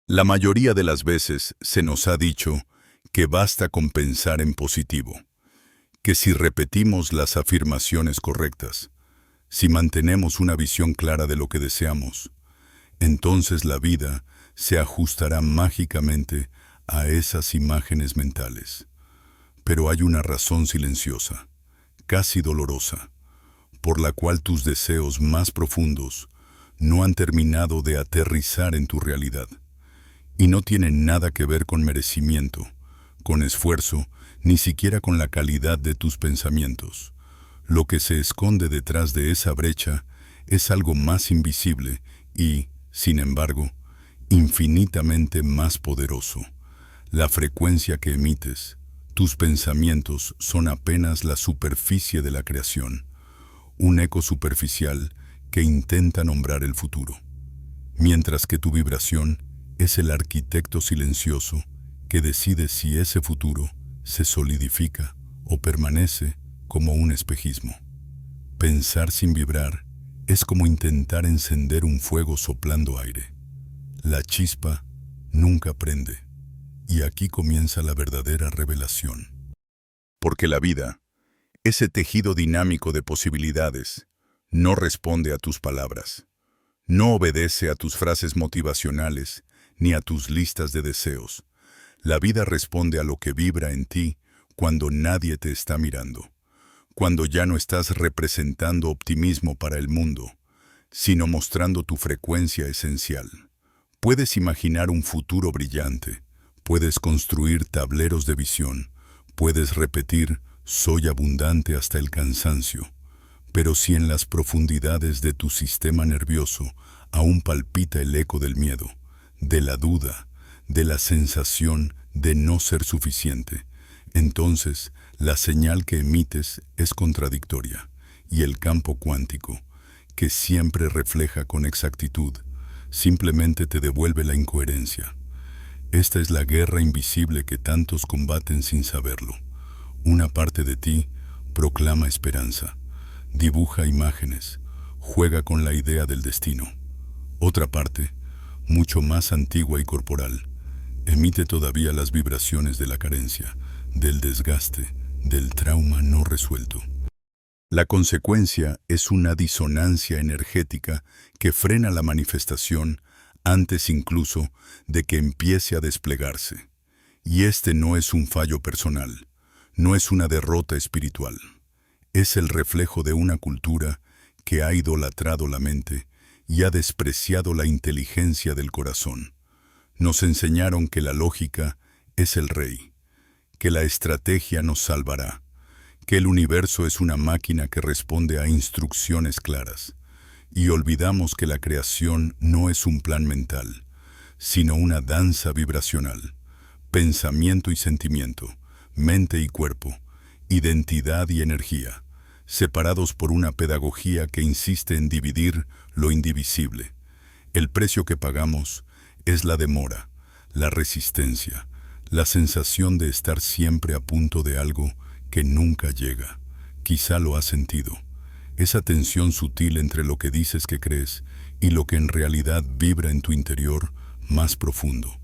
La mayoría de las veces se nos ha dicho que basta con pensar en positivo, que si repetimos las afirmaciones correctas, si mantenemos una visión clara de lo que deseamos, entonces la vida se ajustará mágicamente a esas imágenes mentales. Pero hay una razón silenciosa, casi dolorosa, por la cual tus deseos más profundos no han terminado de aterrizar en tu realidad. Y no tiene nada que ver con merecimiento, con esfuerzo, ni siquiera con la calidad de tus pensamientos. Lo que se esconde detrás de esa brecha es algo más invisible y, sin embargo, infinitamente más poderoso. La frecuencia que emites, tus pensamientos son apenas la superficie de la creación, un eco superficial que intenta nombrar el futuro, mientras que tu vibración es el arquitecto silencioso que decide si ese futuro se solidifica o permanece como un espejismo. Pensar sin vibrar es como intentar encender un fuego soplando aire. La chispa nunca prende, y aquí comienza la verdadera revelación. Porque la vida, ese tejido dinámico de posibilidades, no responde a tus palabras, no obedece a tus frases motivacionales ni a tus listas de deseos. La vida responde a lo que vibra en ti cuando nadie te está mirando, cuando ya no estás representando optimismo para el mundo, sino mostrando tu frecuencia esencial. Puedes imaginar un futuro brillante, puedes construir tableros de visión, puedes repetir «soy abundante hasta el cansancio», pero si en las profundidades de tu sistema nervioso aún palpita el eco del miedo, de la duda, de la sensación de no ser suficiente, entonces la señal que emites es contradictoria, y el campo cuántico, que siempre refleja con exactitud, simplemente te devuelve la incoherencia. Esta es la guerra invisible que tantos combaten sin saberlo. Una parte de ti proclama esperanza, dibuja imágenes, juega con la idea del destino. Otra parte, mucho más antigua y corporal, emite todavía las vibraciones de la carencia, del desgaste, del trauma no resuelto. La consecuencia es una disonancia energética que frena la manifestación antes incluso de que empiece a desplegarse. Y este no es un fallo personal, no es una derrota espiritual. Es el reflejo de una cultura que ha idolatrado la mente y ha despreciado la inteligencia del corazón. Nos enseñaron que la lógica es el rey, que la estrategia nos salvará, que el universo es una máquina que responde a instrucciones claras, y olvidamos que la creación no es un plan mental, sino una danza vibracional, pensamiento y sentimiento, mente y cuerpo, identidad y energía, separados por una pedagogía que insiste en dividir lo indivisible. El precio que pagamos es la demora, la resistencia, la sensación de estar siempre a punto de algo que nunca llega. Quizá lo has sentido. Esa tensión sutil entre lo que dices que crees y lo que en realidad vibra en tu interior más profundo.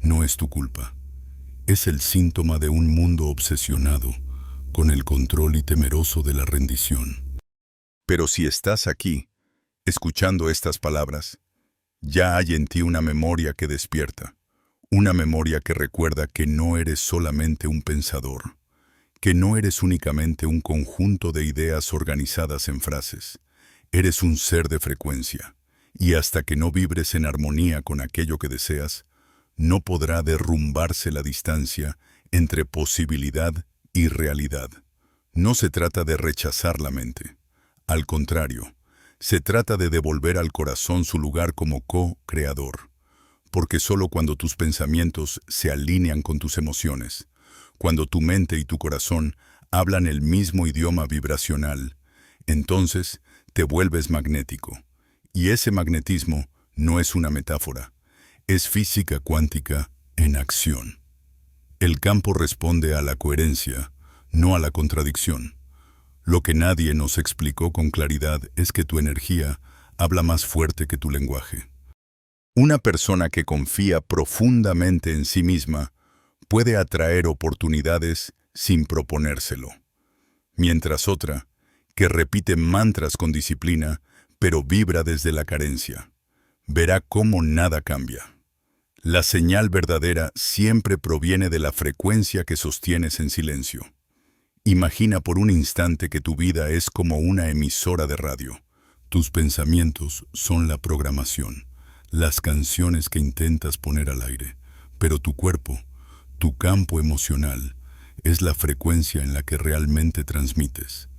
No es tu culpa. Es el síntoma de un mundo obsesionado con el control y temeroso de la rendición. Pero si estás aquí, escuchando estas palabras, ya hay en ti una memoria que despierta, una memoria que recuerda que no eres solamente un pensador, que no eres únicamente un conjunto de ideas organizadas en frases. Eres un ser de frecuencia, y hasta que no vibres en armonía con aquello que deseas, no podrá derrumbarse la distancia entre posibilidad y realidad. No se trata de rechazar la mente. Al contrario, se trata de devolver al corazón su lugar como co-creador. Porque solo cuando tus pensamientos se alinean con tus emociones, cuando tu mente y tu corazón hablan el mismo idioma vibracional, entonces te vuelves magnético. Y ese magnetismo no es una metáfora, es física cuántica en acción. El campo responde a la coherencia, no a la contradicción. Lo que nadie nos explicó con claridad es que tu energía habla más fuerte que tu lenguaje. Una persona que confía profundamente en sí misma puede atraer oportunidades sin proponérselo, mientras otra, que repite mantras con disciplina, pero vibra desde la carencia, verá cómo nada cambia. La señal verdadera siempre proviene de la frecuencia que sostienes en silencio. Imagina por un instante que tu vida es como una emisora de radio. Tus pensamientos son la programación, las canciones que intentas poner al aire, pero tu cuerpo, tu campo emocional, es la frecuencia en la que realmente transmites.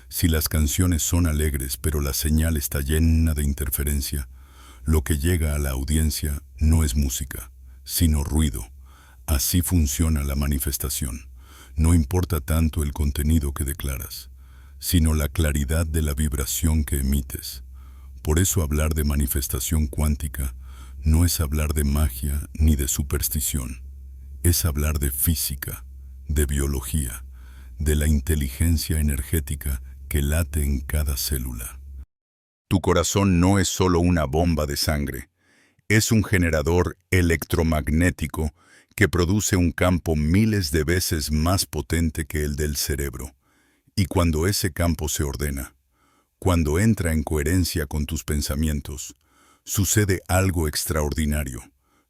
Si las canciones son alegres pero la señal está llena de interferencia, lo que llega a la audiencia no es música, sino ruido. Así funciona la manifestación. No importa tanto el contenido que declaras, sino la claridad de la vibración que emites. Por eso hablar de manifestación cuántica no es hablar de magia ni de superstición. Es hablar de física, de biología, de la inteligencia energética que late en cada célula. Tu corazón no es solo una bomba de sangre, es un generador electromagnético que produce un campo miles de veces más potente que el del cerebro. Y cuando ese campo se ordena, cuando entra en coherencia con tus pensamientos, sucede algo extraordinario.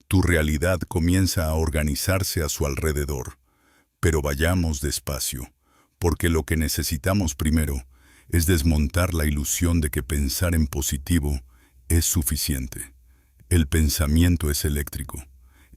Tu realidad comienza a organizarse a su alrededor. Pero vayamos despacio, porque lo que necesitamos primero es desmontar la ilusión de que pensar en positivo es suficiente. El pensamiento es eléctrico,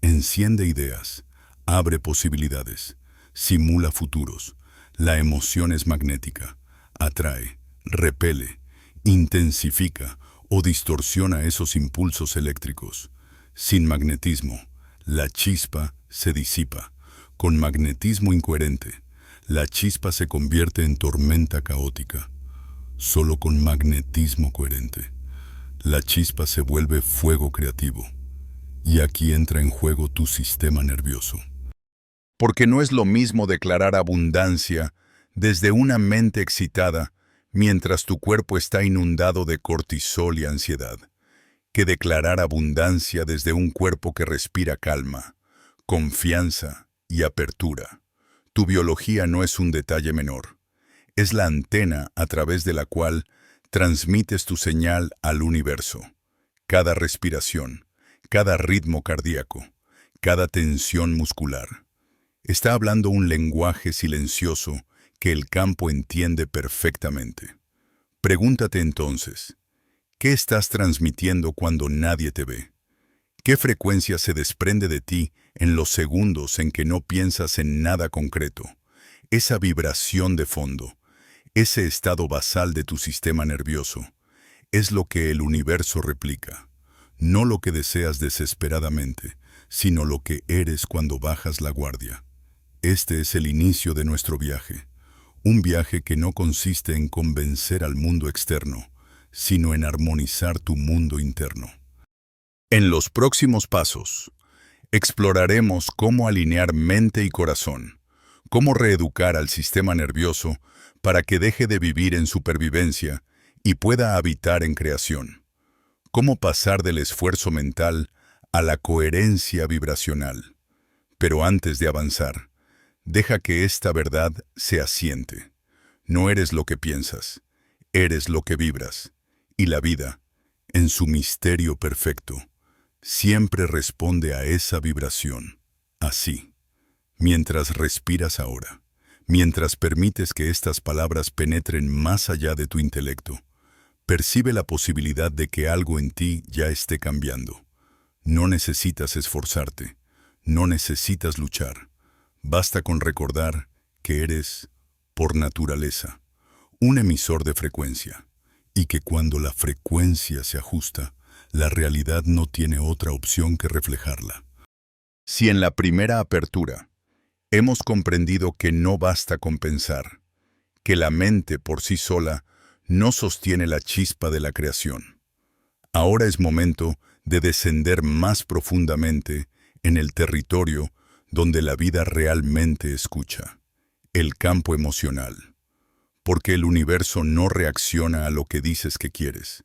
enciende ideas, abre posibilidades, simula futuros. La emoción es magnética, atrae, repele, intensifica o distorsiona esos impulsos eléctricos. Sin magnetismo, la chispa se disipa. Con magnetismo incoherente, la chispa se convierte en tormenta caótica. Solo con magnetismo coherente, la chispa se vuelve fuego creativo. Y aquí entra en juego tu sistema nervioso. Porque no es lo mismo declarar abundancia desde una mente excitada mientras tu cuerpo está inundado de cortisol y ansiedad, que declarar abundancia desde un cuerpo que respira calma, confianza y apertura. Tu biología no es un detalle menor. Es la antena a través de la cual transmites tu señal al universo. Cada respiración, cada ritmo cardíaco, cada tensión muscular. Está hablando un lenguaje silencioso que el campo entiende perfectamente. Pregúntate entonces, ¿qué estás transmitiendo cuando nadie te ve? ¿Qué frecuencia se desprende de ti en los segundos en que no piensas en nada concreto? Esa vibración de fondo, ese estado basal de tu sistema nervioso, es lo que el universo replica. No lo que deseas desesperadamente, sino lo que eres cuando bajas la guardia. Este es el inicio de nuestro viaje. Un viaje que no consiste en convencer al mundo externo, sino en armonizar tu mundo interno. En los próximos pasos, exploraremos cómo alinear mente y corazón, cómo reeducar al sistema nervioso para que deje de vivir en supervivencia y pueda habitar en creación, cómo pasar del esfuerzo mental a la coherencia vibracional. Pero antes de avanzar, deja que esta verdad se asiente. No eres lo que piensas, eres lo que vibras, y la vida, en su misterio perfecto, siempre responde a esa vibración, así. Mientras respiras ahora, mientras permites que estas palabras penetren más allá de tu intelecto, percibe la posibilidad de que algo en ti ya esté cambiando. No necesitas esforzarte, no necesitas luchar. Basta con recordar que eres, por naturaleza, un emisor de frecuencia, y que cuando la frecuencia se ajusta, la realidad no tiene otra opción que reflejarla. Si en la primera apertura hemos comprendido que no basta con pensar, que la mente por sí sola no sostiene la chispa de la creación, ahora es momento de descender más profundamente en el territorio donde la vida realmente escucha, el campo emocional, porque el universo no reacciona a lo que dices que quieres.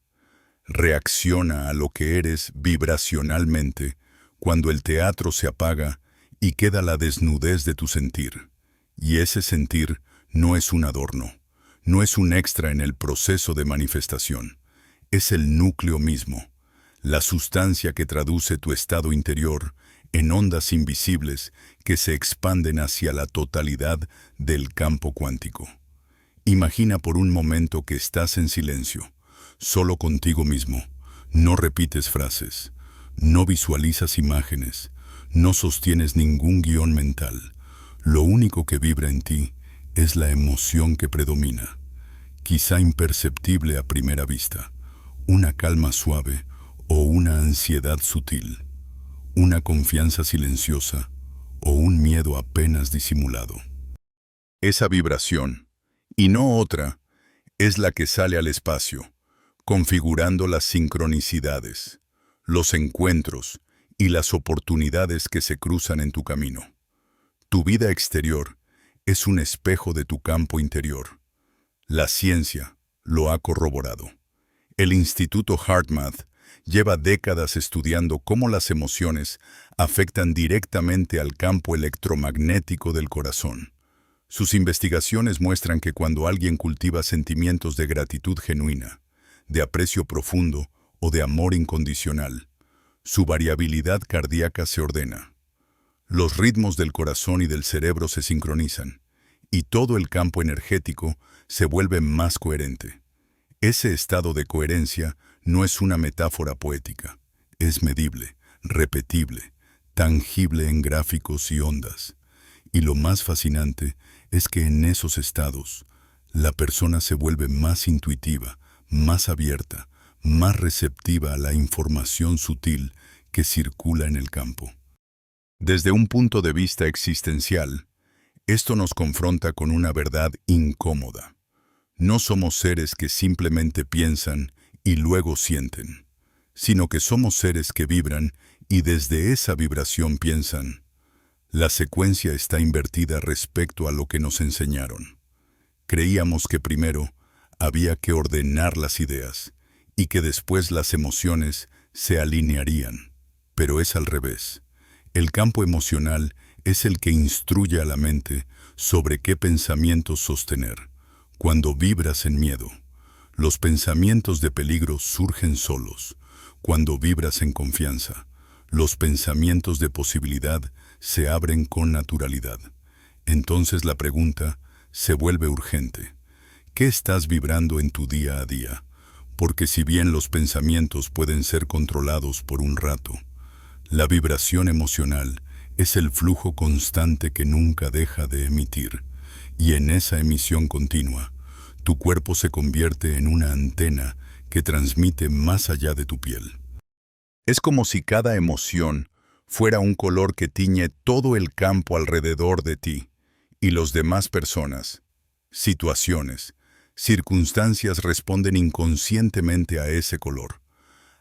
Reacciona a lo que eres vibracionalmente cuando el teatro se apaga y queda la desnudez de tu sentir. Y ese sentir no es un adorno, no es un extra en el proceso de manifestación. Es el núcleo mismo, la sustancia que traduce tu estado interior en ondas invisibles que se expanden hacia la totalidad del campo cuántico. Imagina por un momento que estás en silencio, solo contigo mismo. No repites frases, no visualizas imágenes, no sostienes ningún guión mental. Lo único que vibra en ti es la emoción que predomina, quizá imperceptible a primera vista, una calma suave o una ansiedad sutil, una confianza silenciosa o un miedo apenas disimulado. Esa vibración, y no otra, es la que sale al espacio, configurando las sincronicidades, los encuentros y las oportunidades que se cruzan en tu camino. Tu vida exterior es un espejo de tu campo interior. La ciencia lo ha corroborado. El Instituto HeartMath lleva décadas estudiando cómo las emociones afectan directamente al campo electromagnético del corazón. Sus investigaciones muestran que cuando alguien cultiva sentimientos de gratitud genuina, de aprecio profundo o de amor incondicional, su variabilidad cardíaca se ordena. Los ritmos del corazón y del cerebro se sincronizan, y todo el campo energético se vuelve más coherente. Ese estado de coherencia no es una metáfora poética, es medible, repetible, tangible en gráficos y ondas. Y lo más fascinante es que en esos estados, la persona se vuelve más intuitiva, más abierta, más receptiva a la información sutil que circula en el campo. Desde un punto de vista existencial, esto nos confronta con una verdad incómoda. No somos seres que simplemente piensan y luego sienten, sino que somos seres que vibran y desde esa vibración piensan. La secuencia está invertida respecto a lo que nos enseñaron. Creíamos que primero había que ordenar las ideas y que después las emociones se alinearían, pero es al revés. El campo emocional es el que instruye a la mente sobre qué pensamientos sostener. Cuando vibras en miedo, los pensamientos de peligro surgen solos. Cuando vibras en confianza, los pensamientos de posibilidad se abren con naturalidad. Entonces la pregunta se vuelve urgente. ¿Qué estás vibrando en tu día a día? Porque si bien los pensamientos pueden ser controlados por un rato, la vibración emocional es el flujo constante que nunca deja de emitir, y en esa emisión continua, tu cuerpo se convierte en una antena que transmite más allá de tu piel. Es como si cada emoción fuera un color que tiñe todo el campo alrededor de ti, y los demás personas, situaciones, circunstancias responden inconscientemente a ese color.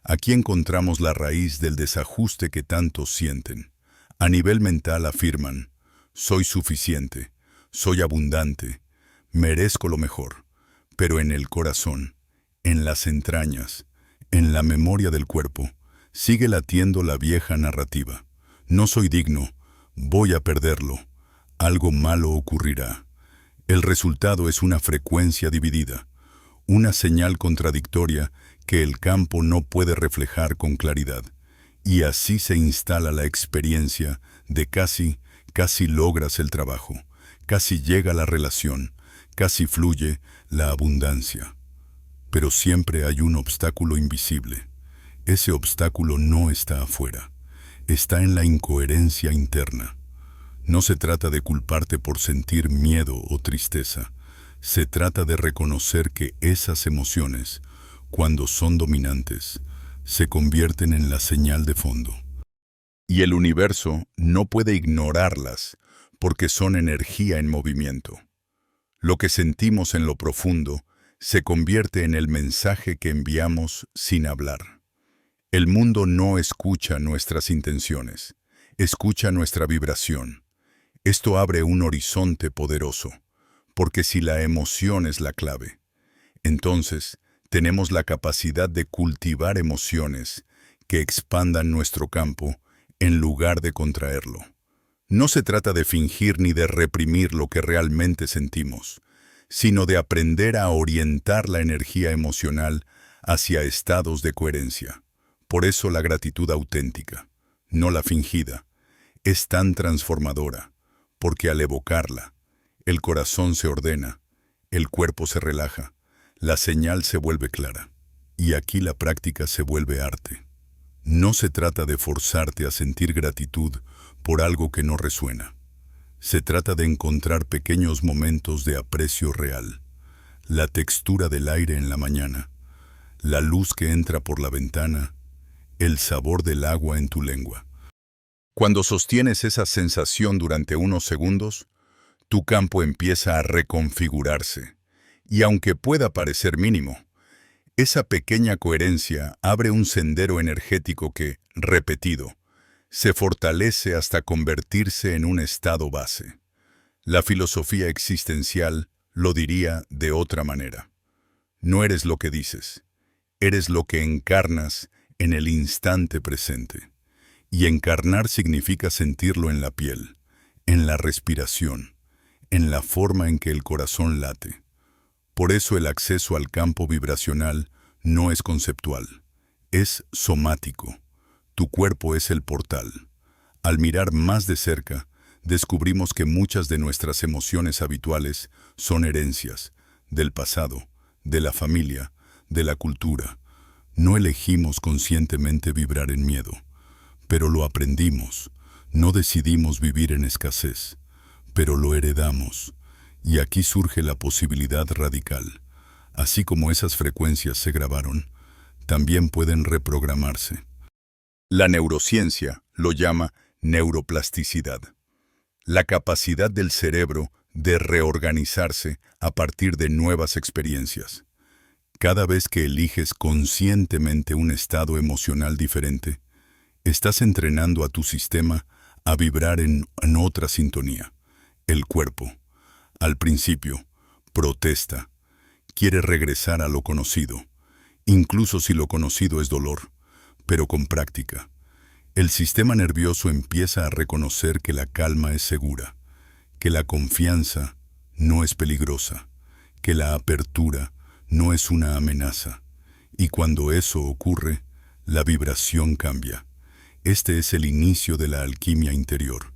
Aquí encontramos la raíz del desajuste que tantos sienten. A nivel mental afirman, soy suficiente, soy abundante, merezco lo mejor. Pero en el corazón, en las entrañas, en la memoria del cuerpo, sigue latiendo la vieja narrativa. No soy digno, voy a perderlo, algo malo ocurrirá. El resultado es una frecuencia dividida, una señal contradictoria que el campo no puede reflejar con claridad. Y así se instala la experiencia de casi logras el trabajo, casi llega la relación, casi fluye la abundancia. Pero siempre hay un obstáculo invisible. Ese obstáculo no está afuera, está en la incoherencia interna. No se trata de culparte por sentir miedo o tristeza, se trata de reconocer que esas emociones, cuando son dominantes, se convierten en la señal de fondo. Y el universo no puede ignorarlas porque son energía en movimiento. Lo que sentimos en lo profundo se convierte en el mensaje que enviamos sin hablar. El mundo no escucha nuestras intenciones, escucha nuestra vibración. Esto abre un horizonte poderoso, porque si la emoción es la clave, entonces tenemos la capacidad de cultivar emociones que expandan nuestro campo en lugar de contraerlo. No se trata de fingir ni de reprimir lo que realmente sentimos, sino de aprender a orientar la energía emocional hacia estados de coherencia. Por eso la gratitud auténtica, no la fingida, es tan transformadora, porque al evocarla, el corazón se ordena, el cuerpo se relaja, la señal se vuelve clara, y aquí la práctica se vuelve arte. No se trata de forzarte a sentir gratitud por algo que no resuena. Se trata de encontrar pequeños momentos de aprecio real, la textura del aire en la mañana, la luz que entra por la ventana, el sabor del agua en tu lengua. Cuando sostienes esa sensación durante unos segundos, tu campo empieza a reconfigurarse, y aunque pueda parecer mínimo, esa pequeña coherencia abre un sendero energético que, repetido, se fortalece hasta convertirse en un estado base. La filosofía existencial lo diría de otra manera. No eres lo que dices, eres lo que encarnas en el instante presente. Y encarnar significa sentirlo en la piel, en la respiración, en la forma en que el corazón late. Por eso el acceso al campo vibracional no es conceptual, es somático. Tu cuerpo es el portal. Al mirar más de cerca, descubrimos que muchas de nuestras emociones habituales son herencias del pasado, de la familia, de la cultura. No elegimos conscientemente vibrar en miedo, pero lo aprendimos. No decidimos vivir en escasez, pero lo heredamos. Y aquí surge la posibilidad radical. Así como esas frecuencias se grabaron, también pueden reprogramarse. La neurociencia lo llama neuroplasticidad, la capacidad del cerebro de reorganizarse a partir de nuevas experiencias. Cada vez que eliges conscientemente un estado emocional diferente, estás entrenando a tu sistema a vibrar en otra sintonía. El cuerpo, al principio, protesta, quiere regresar a lo conocido, incluso si lo conocido es dolor, pero con práctica. El sistema nervioso empieza a reconocer que la calma es segura, que la confianza no es peligrosa, que la apertura no es una amenaza. Y cuando eso ocurre, la vibración cambia. Este es el inicio de la alquimia interior.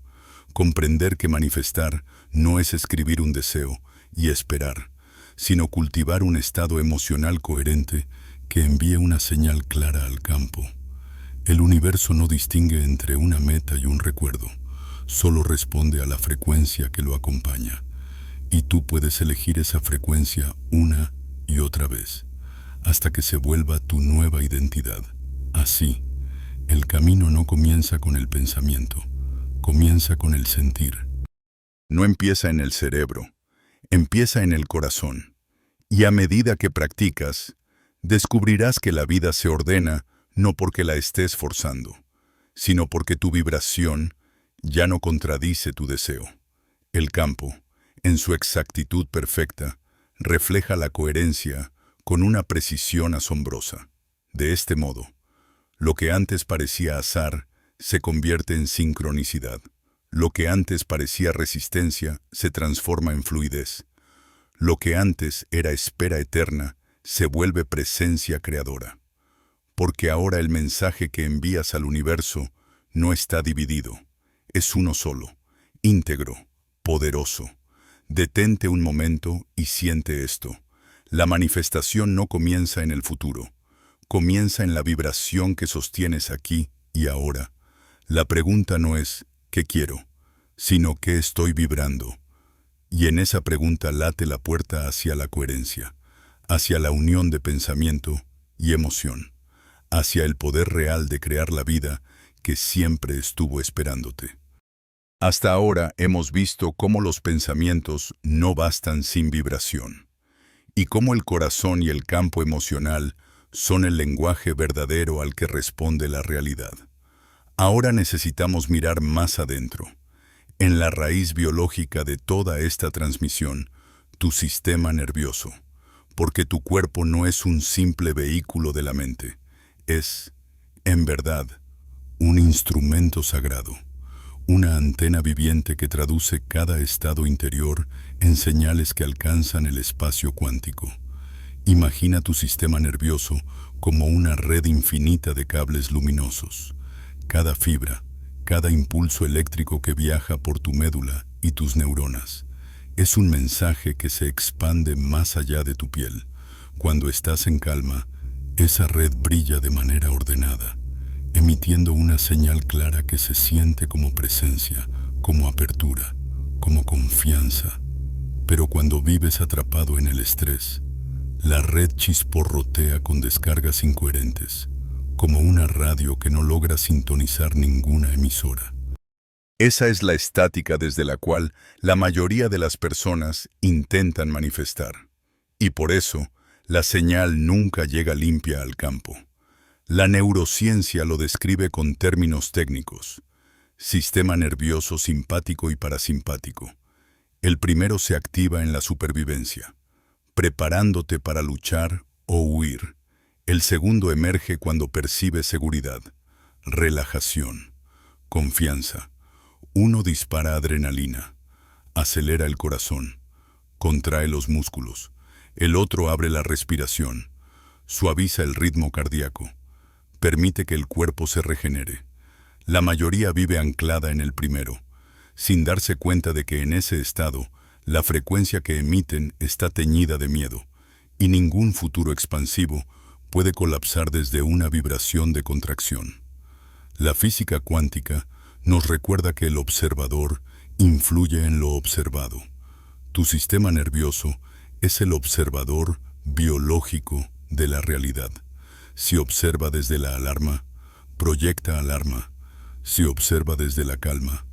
Comprender que manifestar no es escribir un deseo y esperar, sino cultivar un estado emocional coherente que envíe una señal clara al campo. El universo no distingue entre una meta y un recuerdo, solo responde a la frecuencia que lo acompaña. Y tú puedes elegir esa frecuencia una y otra vez, hasta que se vuelva tu nueva identidad. Así, el camino no comienza con el pensamiento, comienza con el sentir. No empieza en el cerebro, empieza en el corazón. Y a medida que practicas, descubrirás que la vida se ordena no porque la estés forzando, sino porque tu vibración ya no contradice tu deseo. El campo, en su exactitud perfecta, refleja la coherencia con una precisión asombrosa. De este modo, lo que antes parecía azar se convierte en sincronicidad. Lo que antes parecía resistencia se transforma en fluidez. Lo que antes era espera eterna se vuelve presencia creadora. Porque ahora el mensaje que envías al universo no está dividido, es uno solo, íntegro, poderoso. Detente un momento y siente esto. La manifestación no comienza en el futuro, comienza en la vibración que sostienes aquí y ahora. La pregunta no es ¿qué quiero?, sino ¿qué estoy vibrando? Y en esa pregunta late la puerta hacia la coherencia, hacia la unión de pensamiento y emoción, hacia el poder real de crear la vida que siempre estuvo esperándote. Hasta ahora hemos visto cómo los pensamientos no bastan sin vibración, y cómo el corazón y el campo emocional son el lenguaje verdadero al que responde la realidad. Ahora necesitamos mirar más adentro, en la raíz biológica de toda esta transmisión, tu sistema nervioso, porque tu cuerpo no es un simple vehículo de la mente, es, en verdad, un instrumento sagrado, una antena viviente que traduce cada estado interior en señales que alcanzan el espacio cuántico. Imagina tu sistema nervioso como una red infinita de cables luminosos. Cada fibra, cada impulso eléctrico que viaja por tu médula y tus neuronas, es un mensaje que se expande más allá de tu piel. Cuando estás en calma, esa red brilla de manera ordenada, emitiendo una señal clara que se siente como presencia, como apertura, como confianza. Pero cuando vives atrapado en el estrés, la red chisporrotea con descargas incoherentes, como una radio que no logra sintonizar ninguna emisora. Esa es la estática desde la cual la mayoría de las personas intentan manifestar. Y por eso, la señal nunca llega limpia al campo. La neurociencia lo describe con términos técnicos: sistema nervioso simpático y parasimpático. El primero se activa en la supervivencia, preparándote para luchar o huir. El segundo emerge cuando percibe seguridad, relajación, confianza. Uno dispara adrenalina, acelera el corazón, contrae los músculos. El otro abre la respiración, suaviza el ritmo cardíaco, permite que el cuerpo se regenere. La mayoría vive anclada en el primero, sin darse cuenta de que en ese estado, la frecuencia que emiten está teñida de miedo, y ningún futuro expansivo puede colapsar desde una vibración de contracción. La física cuántica nos recuerda que el observador influye en lo observado. Tu sistema nervioso es el observador biológico de la realidad. Si observa desde la alarma, proyecta alarma. Si observa desde la calma,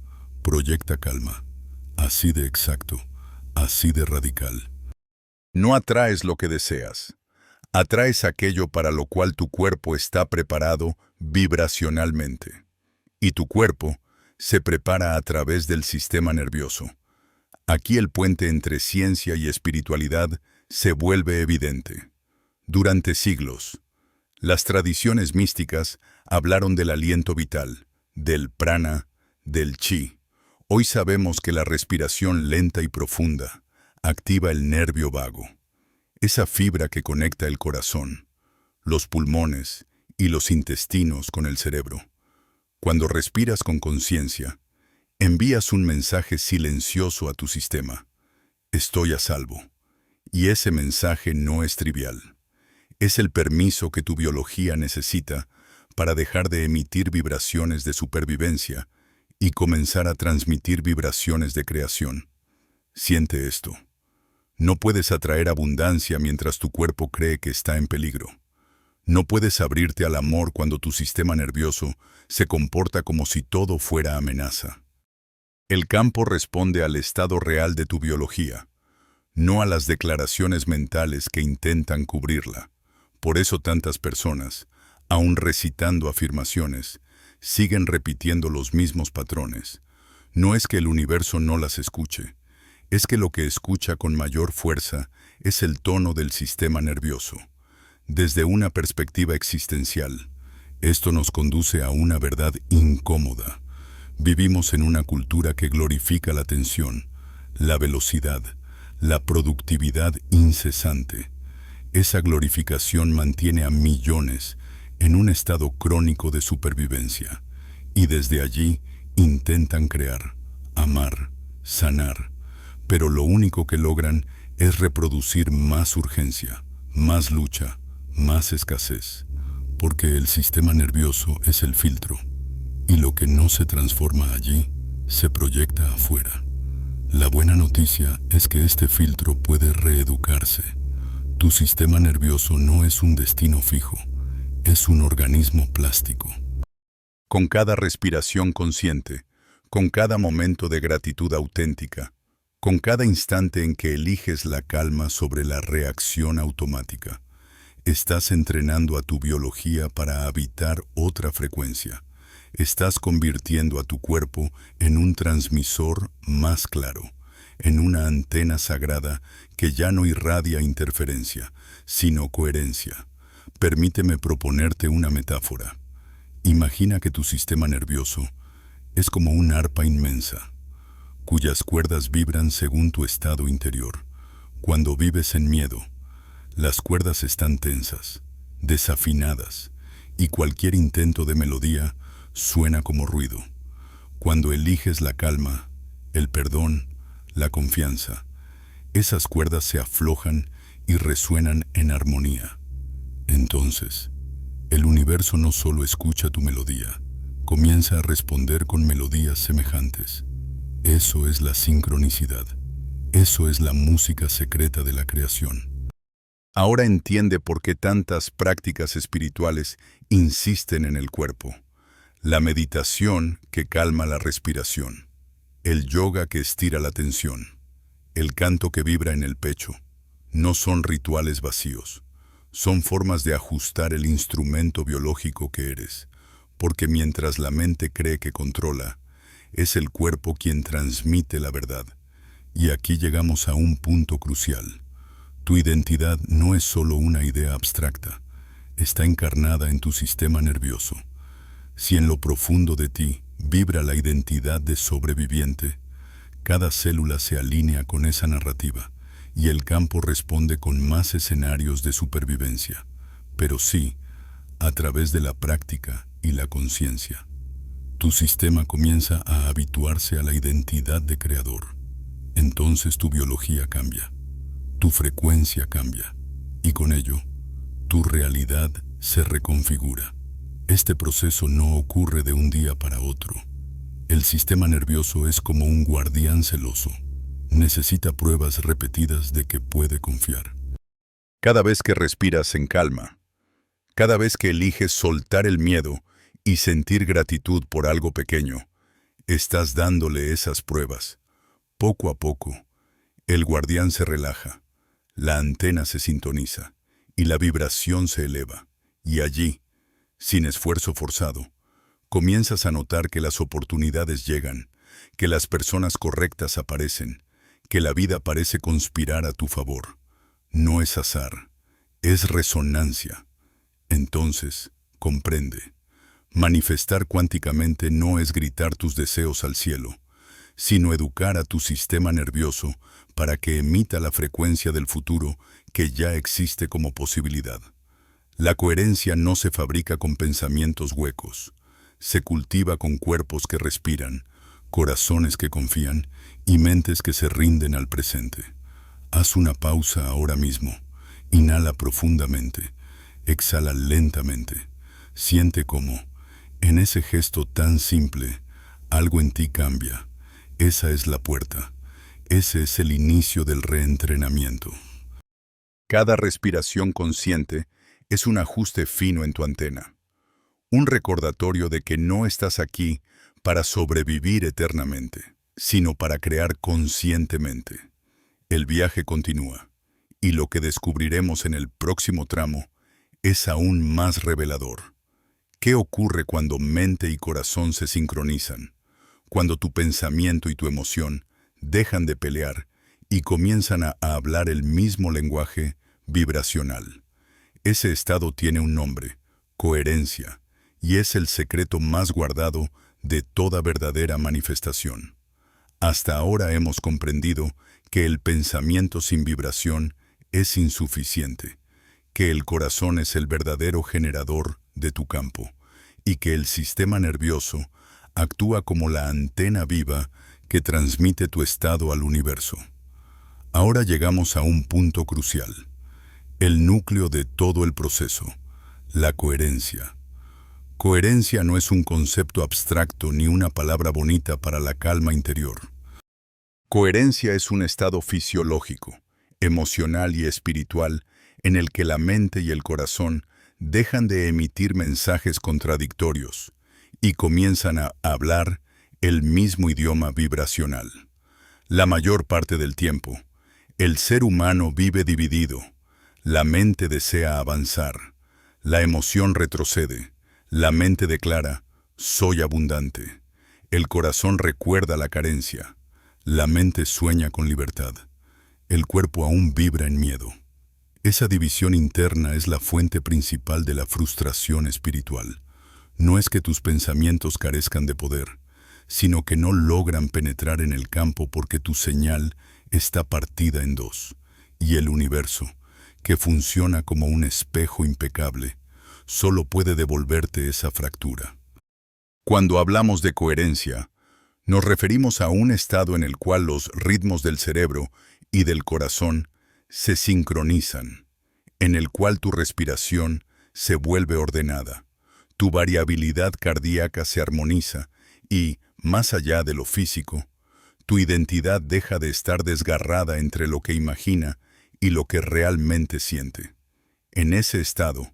proyecta calma. Así de exacto, así de radical. No atraes lo que deseas. Atraes aquello para lo cual tu cuerpo está preparado vibracionalmente. Y tu cuerpo se prepara a través del sistema nervioso. Aquí el puente entre ciencia y espiritualidad se vuelve evidente. Durante siglos, las tradiciones místicas hablaron del aliento vital, del prana, del chi. Hoy sabemos que la respiración lenta y profunda activa el nervio vago, esa fibra que conecta el corazón, los pulmones y los intestinos con el cerebro. Cuando respiras con conciencia, envías un mensaje silencioso a tu sistema: estoy a salvo. Y ese mensaje no es trivial. Es el permiso que tu biología necesita para dejar de emitir vibraciones de supervivencia y comenzar a transmitir vibraciones de creación. Siente esto. No puedes atraer abundancia mientras tu cuerpo cree que está en peligro. No puedes abrirte al amor cuando tu sistema nervioso se comporta como si todo fuera amenaza. El campo responde al estado real de tu biología, no a las declaraciones mentales que intentan cubrirla. Por eso tantas personas, aún recitando afirmaciones, siguen repitiendo los mismos patrones. No es que el universo no las escuche, es que lo que escucha con mayor fuerza es el tono del sistema nervioso. Desde una perspectiva existencial, esto nos conduce a una verdad incómoda. Vivimos en una cultura que glorifica la tensión, la velocidad, la productividad incesante. Esa glorificación mantiene a millones en un estado crónico de supervivencia, y desde allí intentan crear, amar, sanar, pero lo único que logran es reproducir más urgencia, más lucha, más escasez, porque el sistema nervioso es el filtro, y lo que no se transforma allí, se proyecta afuera. La buena noticia es que este filtro puede reeducarse. Tu sistema nervioso no es un destino fijo, es un organismo plástico. Con cada respiración consciente, con cada momento de gratitud auténtica, con cada instante en que eliges la calma sobre la reacción automática, estás entrenando a tu biología para habitar otra frecuencia. Estás convirtiendo a tu cuerpo en un transmisor más claro, en una antena sagrada que ya no irradia interferencia, sino coherencia. Permíteme proponerte una metáfora. Imagina que tu sistema nervioso es como una arpa inmensa, cuyas cuerdas vibran según tu estado interior. Cuando vives en miedo, las cuerdas están tensas, desafinadas, y cualquier intento de melodía suena como ruido. Cuando eliges la calma, el perdón, la confianza, esas cuerdas se aflojan y resuenan en armonía. Entonces, el universo no solo escucha tu melodía, comienza a responder con melodías semejantes. Eso es la sincronicidad. Eso es la música secreta de la creación. Ahora entiende por qué tantas prácticas espirituales insisten en el cuerpo. La meditación que calma la respiración, el yoga que estira la tensión, el canto que vibra en el pecho, no son rituales vacíos, son formas de ajustar el instrumento biológico que eres, porque mientras la mente cree que controla, es el cuerpo quien transmite la verdad. Y aquí llegamos a un punto crucial. Tu identidad no es solo una idea abstracta, está encarnada en tu sistema nervioso. Si en lo profundo de ti vibra la identidad de sobreviviente, cada célula se alinea con esa narrativa y el campo responde con más escenarios de supervivencia, pero sí, a través de la práctica y la conciencia. Tu sistema comienza a habituarse a la identidad de creador. Entonces tu biología cambia, tu frecuencia cambia, y con ello, tu realidad se reconfigura. Este proceso no ocurre de un día para otro. El sistema nervioso es como un guardián celoso. Necesita pruebas repetidas de que puede confiar. Cada vez que respiras en calma, cada vez que eliges soltar el miedo y sentir gratitud por algo pequeño, estás dándole esas pruebas. Poco a poco, el guardián se relaja, la antena se sintoniza y la vibración se eleva. Y allí, sin esfuerzo forzado, comienzas a notar que las oportunidades llegan, que las personas correctas aparecen, que la vida parece conspirar a tu favor. No es azar, es resonancia. Entonces, comprende. Manifestar cuánticamente no es gritar tus deseos al cielo, sino educar a tu sistema nervioso para que emita la frecuencia del futuro que ya existe como posibilidad. La coherencia no se fabrica con pensamientos huecos, se cultiva con cuerpos que respiran, corazones que confían y mentes que se rinden al presente. Haz una pausa ahora mismo, inhala profundamente, exhala lentamente, siente cómo, en ese gesto tan simple, algo en ti cambia. Esa es la puerta, ese es el inicio del reentrenamiento. Cada respiración consciente es un ajuste fino en tu antena, un recordatorio de que no estás aquí para sobrevivir eternamente, sino para crear conscientemente. El viaje continúa, y lo que descubriremos en el próximo tramo es aún más revelador. ¿Qué ocurre cuando mente y corazón se sincronizan? Cuando tu pensamiento y tu emoción dejan de pelear y comienzan a hablar el mismo lenguaje vibracional. Ese estado tiene un nombre, coherencia, y es el secreto más guardado de toda verdadera manifestación. Hasta ahora hemos comprendido que el pensamiento sin vibración es insuficiente, que el corazón es el verdadero generador de tu campo, y que el sistema nervioso actúa como la antena viva que transmite tu estado al universo. Ahora llegamos a un punto crucial, el núcleo de todo el proceso, la coherencia. Coherencia no es un concepto abstracto ni una palabra bonita para la calma interior. Coherencia es un estado fisiológico, emocional y espiritual en el que la mente y el corazón dejan de emitir mensajes contradictorios y comienzan a hablar el mismo idioma vibracional. La mayor parte del tiempo, el ser humano vive dividido. La mente desea avanzar, la emoción retrocede, la mente declara, soy abundante. El corazón recuerda la carencia, La mente sueña con libertad. El cuerpo aún vibra en miedo. Esa división interna es la fuente principal de la frustración espiritual. No es que tus pensamientos carezcan de poder, sino que no logran penetrar en el campo porque tu señal está partida en dos. Y el universo, que funciona como un espejo impecable, solo puede devolverte esa fractura. Cuando hablamos de coherencia, nos referimos a un estado en el cual los ritmos del cerebro y del corazón se sincronizan, en el cual tu respiración se vuelve ordenada, tu variabilidad cardíaca se armoniza y, más allá de lo físico, tu identidad deja de estar desgarrada entre lo que imagina y lo que realmente siente. En ese estado,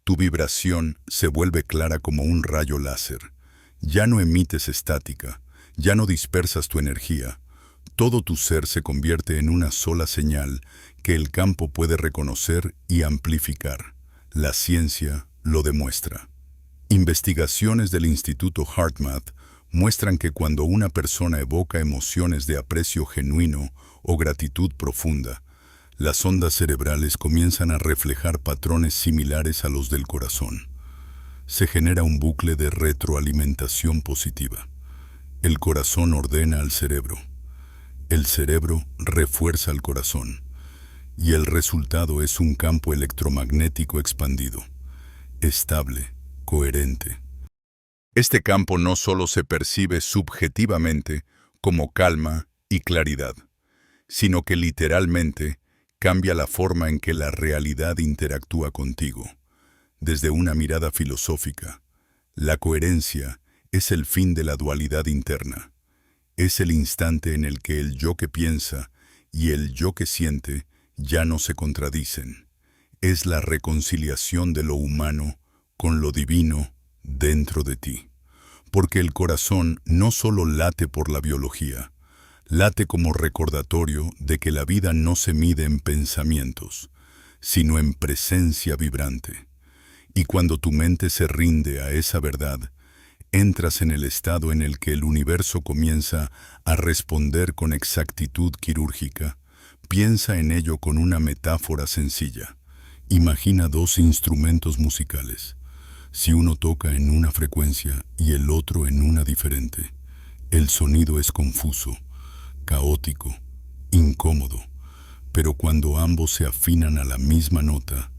tu vibración se vuelve clara como un rayo láser. Ya no emites estática, ya no dispersas tu energía. Todo tu ser se convierte en una sola señal que el campo puede reconocer y amplificar. La ciencia lo demuestra. Investigaciones del Instituto HeartMath muestran que cuando una persona evoca emociones de aprecio genuino o gratitud profunda, las ondas cerebrales comienzan a reflejar patrones similares a los del corazón. Se genera un bucle de retroalimentación positiva. El corazón ordena al cerebro. El cerebro refuerza al corazón. Y el resultado es un campo electromagnético expandido, estable, coherente. Este campo no solo se percibe subjetivamente como calma y claridad, sino que literalmente cambia la forma en que la realidad interactúa contigo. Desde una mirada filosófica, la coherencia es el fin de la dualidad interna. Es el instante en el que el yo que piensa y el yo que siente ya no se contradicen. Es la reconciliación de lo humano con lo divino dentro de ti. Porque el corazón no solo late por la biología, late como recordatorio de que la vida no se mide en pensamientos, sino en presencia vibrante. Y cuando tu mente se rinde a esa verdad, entras en el estado en el que el universo comienza a responder con exactitud quirúrgica. Piensa en ello con una metáfora sencilla. Imagina dos instrumentos musicales. Si uno toca en una frecuencia y el otro en una diferente, el sonido es confuso, caótico, incómodo. Pero cuando ambos se afinan a la misma nota,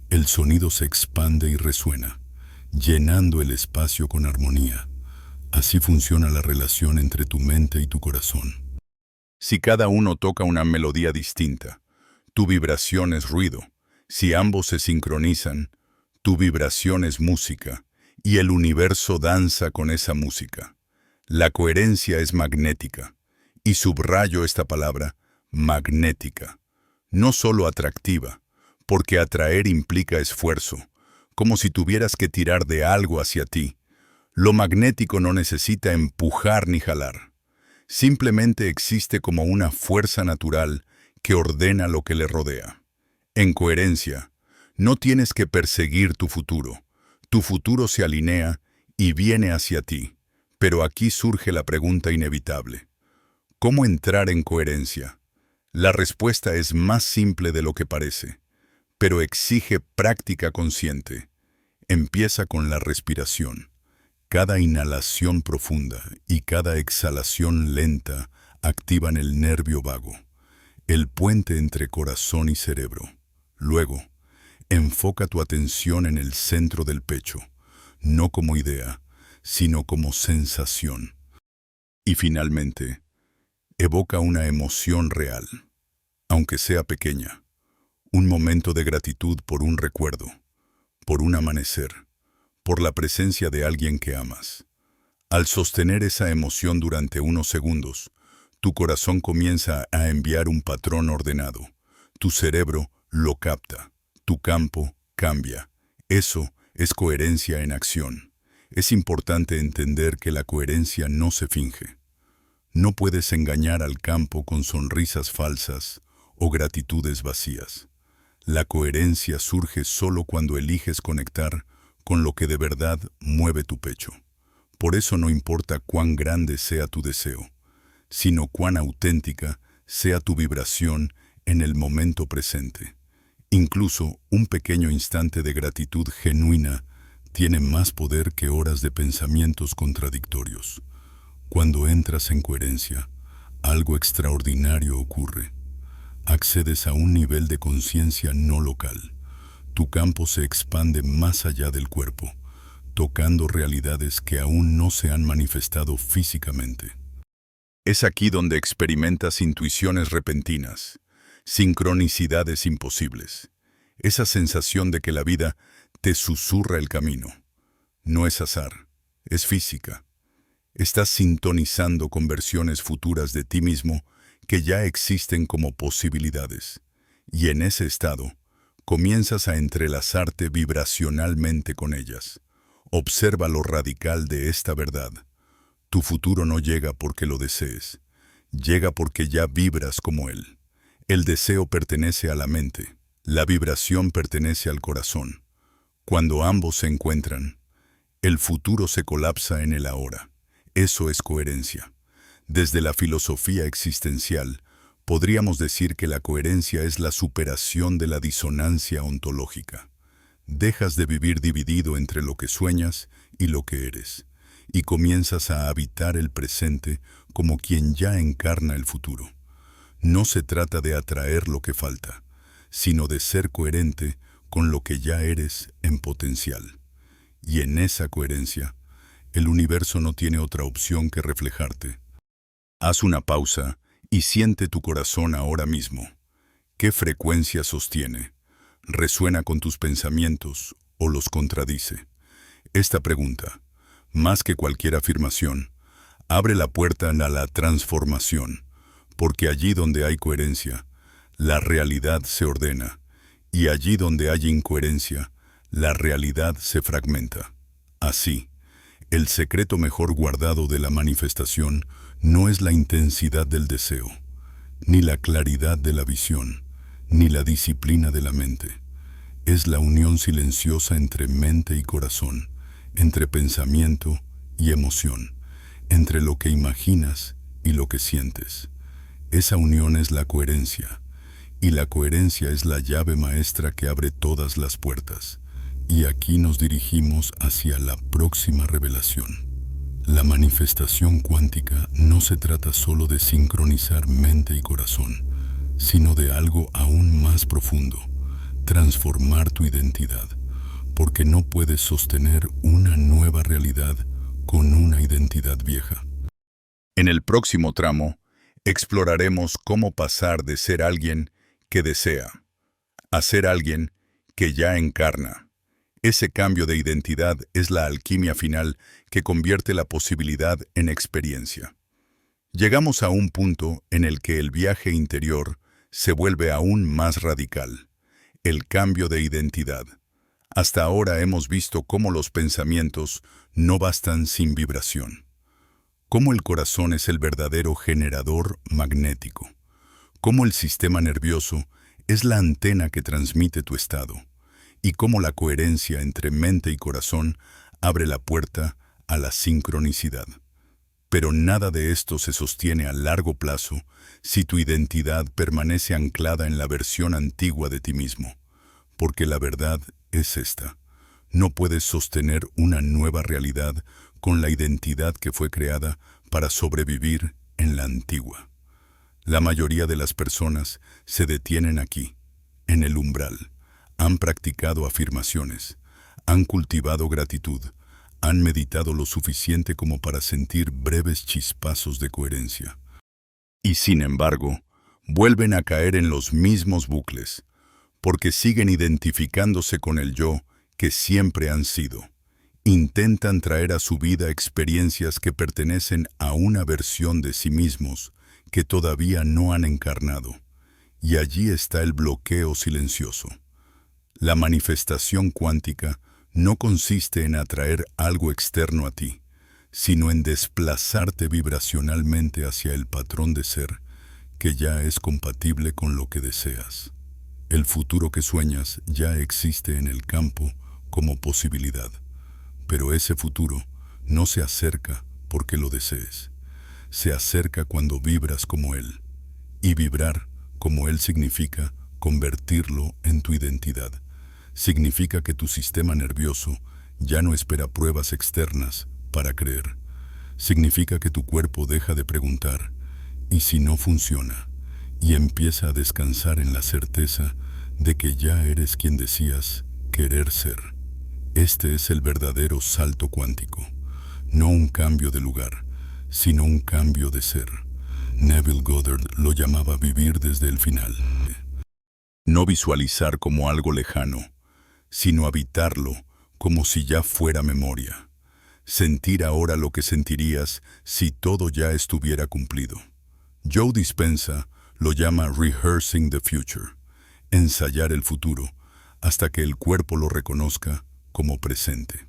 el sonido se expande y resuena, llenando el espacio con armonía. Así funciona la relación entre tu mente y tu corazón. Si cada uno toca una melodía distinta, tu vibración es ruido. Si ambos se sincronizan, tu vibración es música, y el universo danza con esa música. La coherencia es magnética, y subrayo esta palabra, magnética. No solo atractiva, porque atraer implica esfuerzo, como si tuvieras que tirar de algo hacia ti. Lo magnético no necesita empujar ni jalar. Simplemente existe como una fuerza natural que ordena lo que le rodea. En coherencia, no tienes que perseguir tu futuro se alinea y viene hacia ti. Pero aquí surge la pregunta inevitable. ¿Cómo entrar en coherencia? La respuesta es más simple de lo que parece, pero exige práctica consciente. Empieza con la respiración. Cada inhalación profunda y cada exhalación lenta activan el nervio vago, el puente entre corazón y cerebro. Luego, enfoca tu atención en el centro del pecho, no como idea, sino como sensación. Y finalmente, evoca una emoción real, aunque sea pequeña, un momento de gratitud por un recuerdo, por un amanecer, por la presencia de alguien que amas. Al sostener esa emoción durante unos segundos, tu corazón comienza a enviar un patrón ordenado. Tu cerebro lo capta. Tu campo cambia. Eso es coherencia en acción. Es importante entender que la coherencia no se finge. No puedes engañar al campo con sonrisas falsas o gratitudes vacías. La coherencia surge solo cuando eliges conectar con lo que de verdad mueve tu pecho. Por eso no importa cuán grande sea tu deseo. sino cuán auténtica sea tu vibración en el momento presente. Incluso un pequeño instante de gratitud genuina tiene más poder que horas de pensamientos contradictorios. Cuando entras en coherencia, algo extraordinario ocurre. Accedes a un nivel de conciencia no local. Tu campo se expande más allá del cuerpo, tocando realidades que aún no se han manifestado físicamente. Es aquí donde experimentas intuiciones repentinas, sincronicidades imposibles, esa sensación de que la vida te susurra el camino. No es azar, es física. Estás sintonizando con versiones futuras de ti mismo que ya existen como posibilidades, y en ese estado comienzas a entrelazarte vibracionalmente con ellas. Observa lo radical de esta verdad. Tu futuro no llega porque lo desees, llega porque ya vibras como él. El deseo pertenece a la mente, la vibración pertenece al corazón. Cuando ambos se encuentran, el futuro se colapsa en el ahora. Eso es coherencia. Desde la filosofía existencial, podríamos decir que la coherencia es la superación de la disonancia ontológica. Dejas de vivir dividido entre lo que sueñas y lo que eres, y comienzas a habitar el presente como quien ya encarna el futuro. No se trata de atraer lo que falta, sino de ser coherente con lo que ya eres en potencial. Y en esa coherencia, el universo no tiene otra opción que reflejarte. Haz una pausa y siente tu corazón ahora mismo. ¿Qué frecuencia sostiene? ¿Resuena con tus pensamientos o los contradice? Esta pregunta, más que cualquier afirmación, abre la puerta a la transformación, porque allí donde hay coherencia, la realidad se ordena, y allí donde hay incoherencia, la realidad se fragmenta. Así, el secreto mejor guardado de la manifestación no es la intensidad del deseo, ni la claridad de la visión, ni la disciplina de la mente. Es la unión silenciosa entre mente y corazón, entre pensamiento y emoción, entre lo que imaginas y lo que sientes. Esa unión es la coherencia, y la coherencia es la llave maestra que abre todas las puertas. Y aquí nos dirigimos hacia la próxima revelación. La manifestación cuántica no se trata solo de sincronizar mente y corazón, sino de algo aún más profundo, transformar tu identidad, porque no puedes sostener una nueva realidad con una identidad vieja. En el próximo tramo, exploraremos cómo pasar de ser alguien que desea a ser alguien que ya encarna. Ese cambio de identidad es la alquimia final que convierte la posibilidad en experiencia. Llegamos a un punto en el que el viaje interior se vuelve aún más radical, el cambio de identidad. Hasta ahora hemos visto cómo los pensamientos no bastan sin vibración, cómo el corazón es el verdadero generador magnético, cómo el sistema nervioso es la antena que transmite tu estado, y cómo la coherencia entre mente y corazón abre la puerta a la sincronicidad. Pero nada de esto se sostiene a largo plazo si tu identidad permanece anclada en la versión antigua de ti mismo, porque la verdad es esta: no puedes sostener una nueva realidad con la identidad que fue creada para sobrevivir en la antigua. La mayoría de las personas se detienen aquí, en el umbral. Han practicado afirmaciones, han cultivado gratitud, han meditado lo suficiente como para sentir breves chispazos de coherencia. Y sin embargo, vuelven a caer en los mismos bucles, porque siguen identificándose con el yo que siempre han sido. Intentan traer a su vida experiencias que pertenecen a una versión de sí mismos que todavía no han encarnado. Y allí está el bloqueo silencioso. La manifestación cuántica no consiste en atraer algo externo a ti, sino en desplazarte vibracionalmente hacia el patrón de ser que ya es compatible con lo que deseas. El futuro que sueñas ya existe en el campo como posibilidad, pero ese futuro no se acerca porque lo desees, se acerca cuando vibras como Él. Y vibrar como Él significa convertirlo en tu identidad. Significa que tu sistema nervioso ya no espera pruebas externas para creer. Significa que tu cuerpo deja de preguntar, ¿y si no funciona? Y empieza a descansar en la certeza de que ya eres quien decías querer ser. Este es el verdadero salto cuántico. No un cambio de lugar, sino un cambio de ser. Neville Goddard lo llamaba vivir desde el final. No visualizar como algo lejano, sino habitarlo como si ya fuera memoria. Sentir ahora lo que sentirías si todo ya estuviera cumplido. Joe Dispenza lo llama rehearsing the future, ensayar el futuro, hasta que el cuerpo lo reconozca como presente.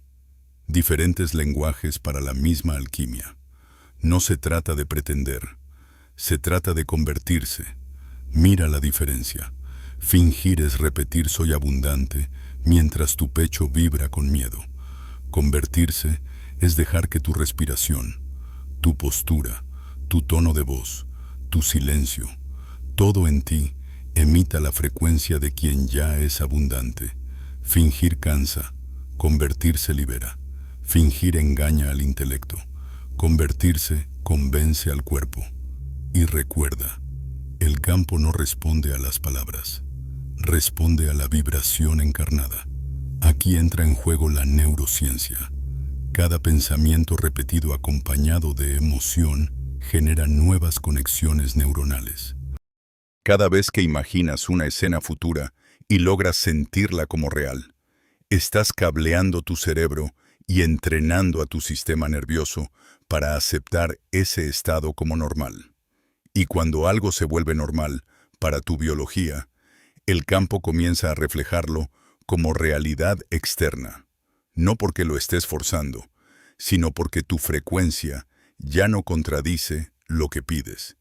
Diferentes lenguajes para la misma alquimia. No se trata de pretender, se trata de convertirse. Mira la diferencia. Fingir es repetir soy abundante mientras tu pecho vibra con miedo. Convertirse es dejar que tu respiración, tu postura, tu tono de voz, tu silencio, todo en ti emita la frecuencia de quien ya es abundante. Fingir cansa, convertirse libera. Fingir engaña al intelecto, convertirse convence al cuerpo. Y recuerda, el campo no responde a las palabras, responde a la vibración encarnada. Aquí entra en juego la neurociencia. Cada pensamiento repetido acompañado de emoción genera nuevas conexiones neuronales. Cada vez que imaginas una escena futura y logras sentirla como real, estás cableando tu cerebro y entrenando a tu sistema nervioso para aceptar ese estado como normal. Y cuando algo se vuelve normal para tu biología, el campo comienza a reflejarlo como realidad externa. No porque lo estés forzando, sino porque tu frecuencia ya no contradice lo que pides.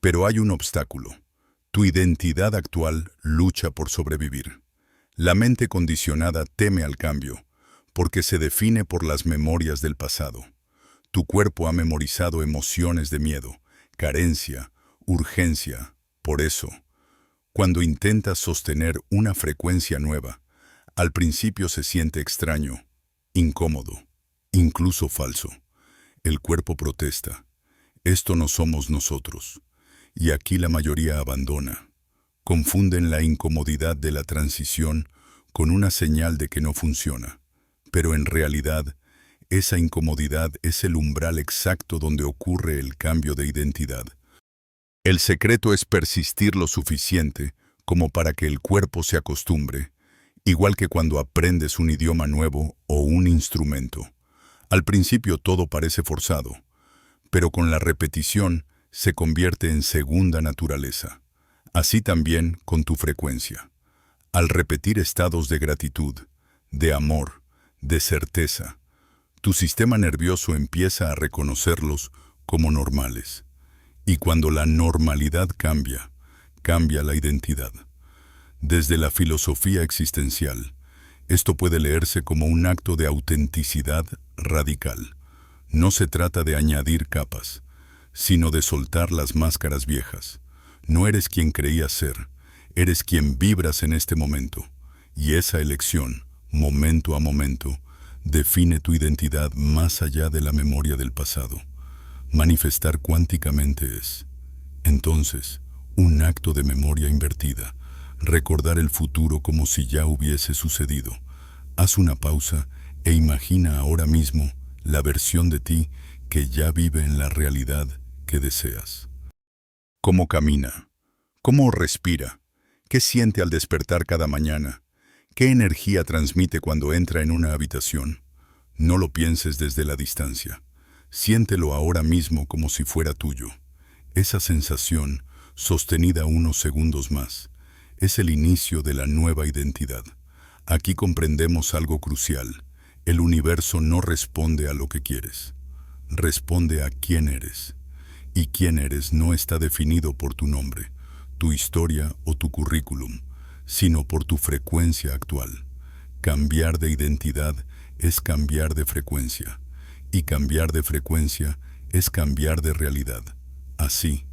Pero hay un obstáculo. Tu identidad actual lucha por sobrevivir. La mente condicionada teme al cambio, porque se define por las memorias del pasado. Tu cuerpo ha memorizado emociones de miedo, carencia, urgencia. Por eso, cuando intentas sostener una frecuencia nueva, al principio se siente extraño, incómodo, incluso falso. El cuerpo protesta. Esto no somos nosotros. Y aquí la mayoría abandona. Confunden la incomodidad de la transición con una señal de que no funciona. Pero en realidad, esa incomodidad es el umbral exacto donde ocurre el cambio de identidad. El secreto es persistir lo suficiente como para que el cuerpo se acostumbre, igual que cuando aprendes un idioma nuevo o un instrumento. Al principio todo parece forzado, pero con la repetición se convierte en segunda naturaleza. Así también con tu frecuencia. Al repetir estados de gratitud, de amor, de certeza, tu sistema nervioso empieza a reconocerlos como normales. Y cuando la normalidad cambia, cambia la identidad. Desde la filosofía existencial, esto puede leerse como un acto de autenticidad radical. No se trata de añadir capas, sino de soltar las máscaras viejas. No eres quien creías ser, eres quien vibras en este momento. Y esa elección, momento a momento, define tu identidad más allá de la memoria del pasado. Manifestar cuánticamente es, entonces, un acto de memoria invertida. Recordar el futuro como si ya hubiese sucedido. Haz una pausa e imagina ahora mismo la versión de ti que ya vive en la realidad que deseas. ¿Cómo camina? ¿Cómo respira? ¿Qué siente al despertar cada mañana? ¿Qué energía transmite cuando entra en una habitación? No lo pienses desde la distancia. Siéntelo ahora mismo como si fuera tuyo. Esa sensación, sostenida unos segundos más, es el inicio de la nueva identidad. Aquí comprendemos algo crucial. El universo no responde a lo que quieres. Responde a quién eres. Y quién eres no está definido por tu nombre, tu historia o tu currículum, sino por tu frecuencia actual. Cambiar de identidad es cambiar de frecuencia. Y cambiar de frecuencia es cambiar de realidad. Así,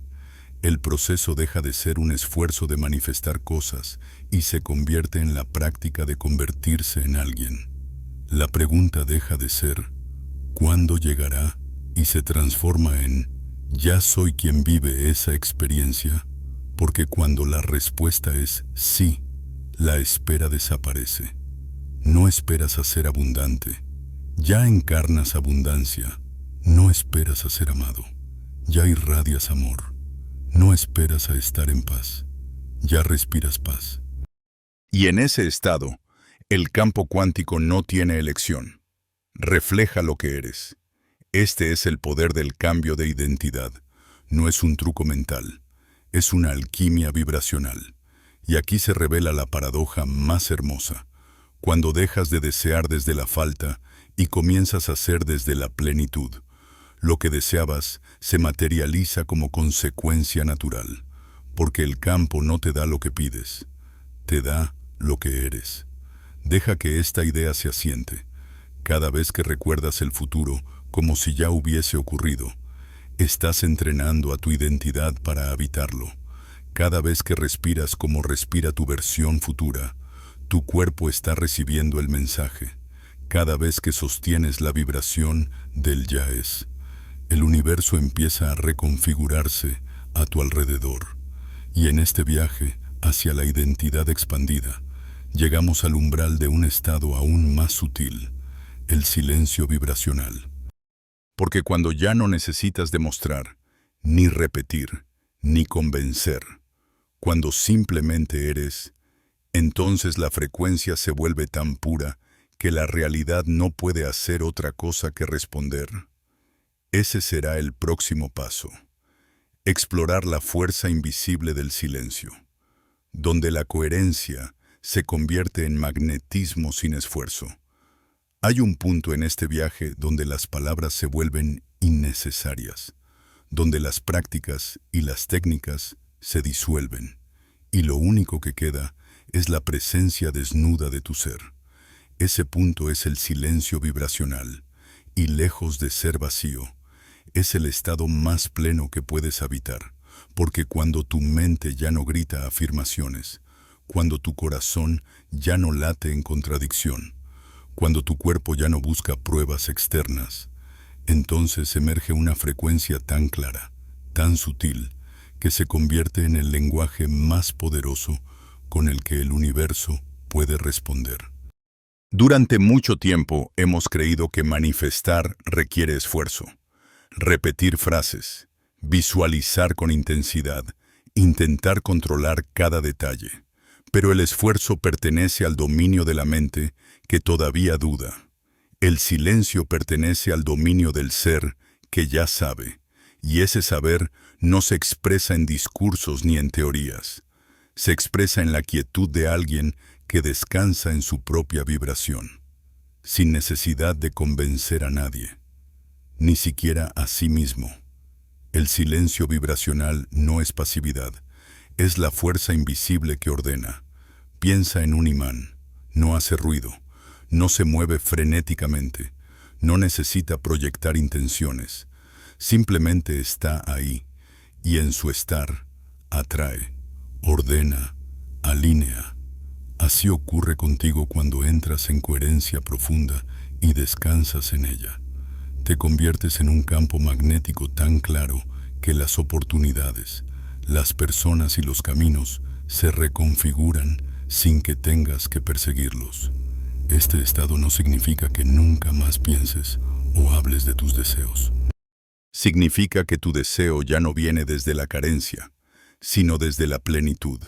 el proceso deja de ser un esfuerzo de manifestar cosas y se convierte en la práctica de convertirse en alguien. La pregunta deja de ser ¿cuándo llegará? Y se transforma en ¿ya soy quien vive esa experiencia? Porque cuando la respuesta es sí, la espera desaparece. No esperas a ser abundante. Ya encarnas abundancia. No esperas a ser amado. Ya irradias amor. No esperas a estar en paz. Ya respiras paz. Y en ese estado, el campo cuántico no tiene elección. Refleja lo que eres. Este es el poder del cambio de identidad. No es un truco mental. Es una alquimia vibracional. Y aquí se revela la paradoja más hermosa. Cuando dejas de desear desde la falta y comienzas a ser desde la plenitud, lo que deseabas se materializa como consecuencia natural, porque el campo no te da lo que pides, te da lo que eres. Deja que esta idea se asiente. Cada vez que recuerdas el futuro como si ya hubiese ocurrido, estás entrenando a tu identidad para habitarlo. Cada vez que respiras como respira tu versión futura, tu cuerpo está recibiendo el mensaje. Cada vez que sostienes la vibración del ya es, el universo empieza a reconfigurarse a tu alrededor. Y en este viaje hacia la identidad expandida, llegamos al umbral de un estado aún más sutil, el silencio vibracional. Porque cuando ya no necesitas demostrar, ni repetir, ni convencer, cuando simplemente eres, entonces la frecuencia se vuelve tan pura que la realidad no puede hacer otra cosa que responder. Ese será el próximo paso. Explorar la fuerza invisible del silencio, donde la coherencia se convierte en magnetismo sin esfuerzo. Hay un punto en este viaje donde las palabras se vuelven innecesarias, donde las prácticas y las técnicas se disuelven, y lo único que queda es la presencia desnuda de tu ser. Ese punto es el silencio vibracional, y lejos de ser vacío, es el estado más pleno que puedes habitar, porque cuando tu mente ya no grita afirmaciones, cuando tu corazón ya no late en contradicción, cuando tu cuerpo ya no busca pruebas externas, entonces emerge una frecuencia tan clara, tan sutil, que se convierte en el lenguaje más poderoso con el que el universo puede responder. Durante mucho tiempo hemos creído que manifestar requiere esfuerzo. Repetir frases, visualizar con intensidad, intentar controlar cada detalle. Pero el esfuerzo pertenece al dominio de la mente que todavía duda. El silencio pertenece al dominio del ser que ya sabe, y ese saber no se expresa en discursos ni en teorías. Se expresa en la quietud de alguien que descansa en su propia vibración, sin necesidad de convencer a nadie, ni siquiera a sí mismo. El silencio vibracional no es pasividad, es la fuerza invisible que ordena. Piensa en un imán, no hace ruido, no se mueve frenéticamente, no necesita proyectar intenciones, simplemente está ahí, y en su estar, atrae, ordena, alinea. Así ocurre contigo cuando entras en coherencia profunda y descansas en ella. Te conviertes en un campo magnético tan claro que las oportunidades, las personas y los caminos se reconfiguran sin que tengas que perseguirlos. Este estado no significa que nunca más pienses o hables de tus deseos. Significa que tu deseo ya no viene desde la carencia, sino desde la plenitud.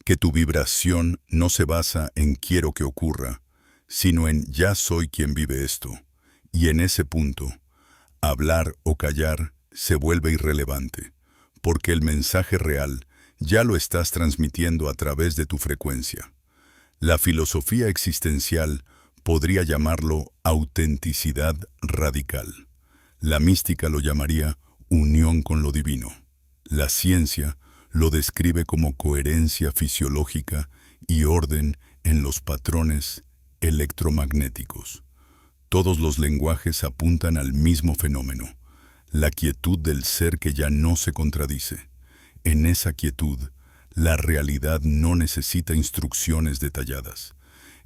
Que tu vibración no se basa en quiero que ocurra, sino en ya soy quien vive esto. Y en ese punto, hablar o callar se vuelve irrelevante, porque el mensaje real ya lo estás transmitiendo a través de tu frecuencia. La filosofía existencial podría llamarlo autenticidad radical. La mística lo llamaría unión con lo divino. La ciencia lo describe como coherencia fisiológica y orden en los patrones electromagnéticos. Todos los lenguajes apuntan al mismo fenómeno, la quietud del ser que ya no se contradice. En esa quietud, la realidad no necesita instrucciones detalladas.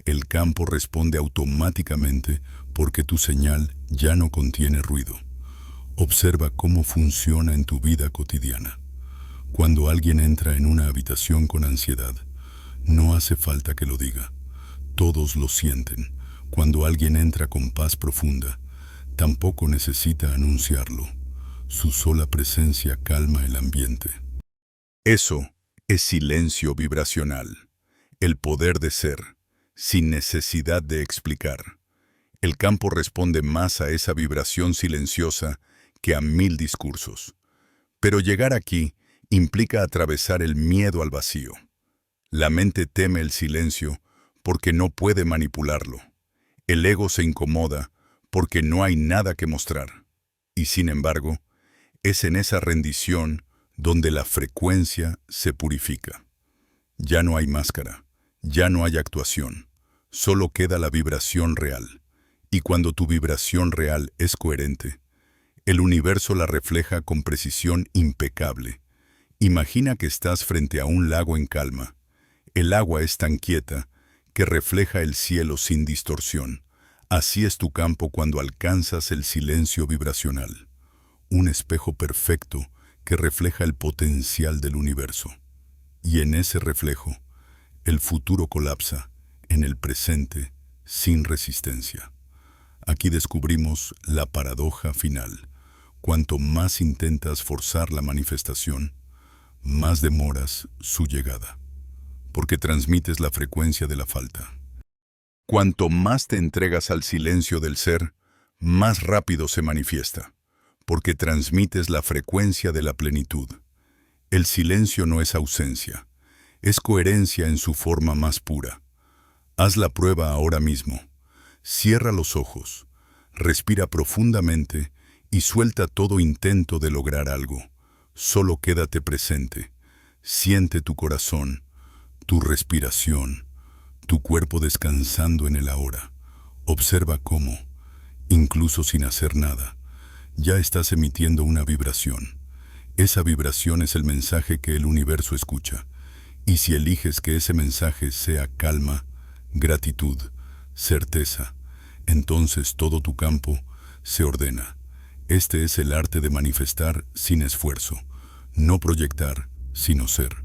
El campo responde automáticamente porque tu señal ya no contiene ruido. Observa cómo funciona en tu vida cotidiana. Cuando alguien entra en una habitación con ansiedad, no hace falta que lo diga. Todos lo sienten. Cuando alguien entra con paz profunda, tampoco necesita anunciarlo. Su sola presencia calma el ambiente. Eso es silencio vibracional, el poder de ser, sin necesidad de explicar. El campo responde más a esa vibración silenciosa que a 1000 discursos. Pero llegar aquí implica atravesar el miedo al vacío. La mente teme el silencio porque no puede manipularlo. El ego se incomoda porque no hay nada que mostrar. Y sin embargo, es en esa rendición donde la frecuencia se purifica. Ya no hay máscara, ya no hay actuación, solo queda la vibración real. Y cuando tu vibración real es coherente, el universo la refleja con precisión impecable. Imagina que estás frente a un lago en calma. El agua es tan quieta que refleja el cielo sin distorsión. Así es tu campo cuando alcanzas el silencio vibracional. Un espejo perfecto que refleja el potencial del universo. Y en ese reflejo, el futuro colapsa en el presente sin resistencia. Aquí descubrimos la paradoja final. Cuanto más intentas forzar la manifestación, más demoras su llegada, porque transmites la frecuencia de la falta. Cuanto más te entregas al silencio del ser, más rápido se manifiesta, porque transmites la frecuencia de la plenitud. El silencio no es ausencia, es coherencia en su forma más pura. Haz la prueba ahora mismo. Cierra los ojos, respira profundamente y suelta todo intento de lograr algo. Solo quédate presente. Siente tu corazón, tu respiración, tu cuerpo descansando en el ahora. Observa cómo, incluso sin hacer nada, ya estás emitiendo una vibración. Esa vibración es el mensaje que el universo escucha. Y si eliges que ese mensaje sea calma, gratitud, certeza, entonces todo tu campo se ordena. Este es el arte de manifestar sin esfuerzo, no proyectar, sino ser.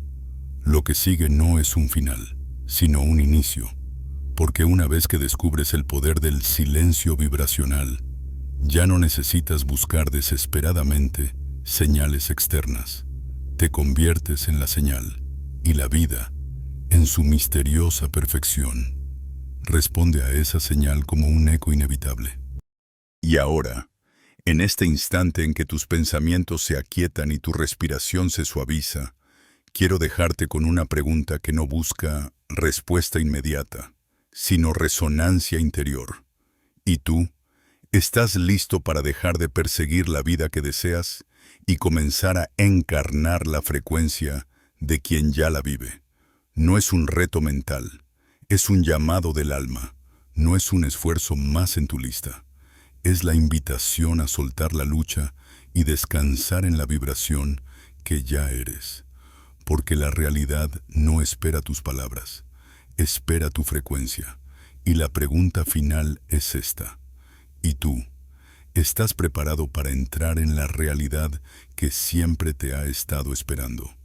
Lo que sigue no es un final, sino un inicio, porque una vez que descubres el poder del silencio vibracional, ya no necesitas buscar desesperadamente señales externas. Te conviertes en la señal, y la vida, en su misteriosa perfección, responde a esa señal como un eco inevitable. Y ahora, en este instante en que tus pensamientos se aquietan y tu respiración se suaviza, quiero dejarte con una pregunta que no busca respuesta inmediata, sino resonancia interior. ¿Y tú? ¿Estás listo para dejar de perseguir la vida que deseas y comenzar a encarnar la frecuencia de quien ya la vive? No es un reto mental, es un llamado del alma, no es un esfuerzo más en tu lista. Es la invitación a soltar la lucha y descansar en la vibración que ya eres. Porque la realidad no espera tus palabras, espera tu frecuencia. Y la pregunta final es esta. ¿Y tú? ¿Estás preparado para entrar en la realidad que siempre te ha estado esperando?